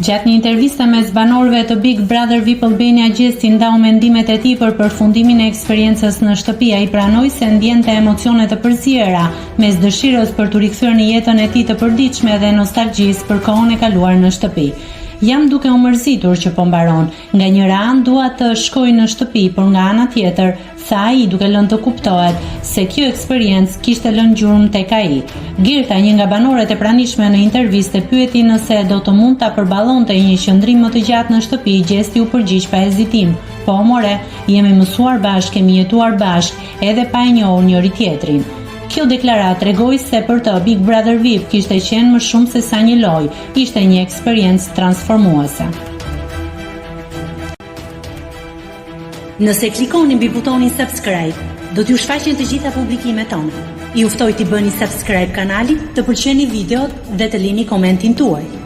Gjatë një interviste mes banorëve të Big Brother VIP Albania, Gjesti ndau mendimet e tij për përfundimin e eksperiencës në shtëpi. Ai pranoi se ndjente emocione të përziera mes dëshirës për t'u rikthyer në jetën e tij të përditshme dhe nostalgjisë për kohën e kaluar në shtëpi. Jam duke u mërzitur që po mbaron. Nga njëra anë dua të shkoj në shtëpi, por nga ana tjetër, tha ai duke lënë të kuptohet se kjo eksperiencë kishte lënë gjurmë tek ai. Girta, një nga banorët e pranishme në intervistë, pyeti nëse do të mund ta përballonte një qëndrim më të gjatë në shtëpi. Gjesti u përgjigj pa hezitim. Po more, jemi mësuar bashkë, kemi jetuar bashkë, edhe pa e njohur njëri tjetrin. Kjo deklarat tregoi se për të Big Brother VIP kishte qenë më shumë se sa një lojë, ishte një eksperiencë transformuese. Nëse klikoni mbi butonin subscribe, do t'ju shfaqen të gjitha publikimet tona. Ju ftoj t'i bëni subscribe kanalit, të pëlqeni videot dhe të lini komentin tuaj.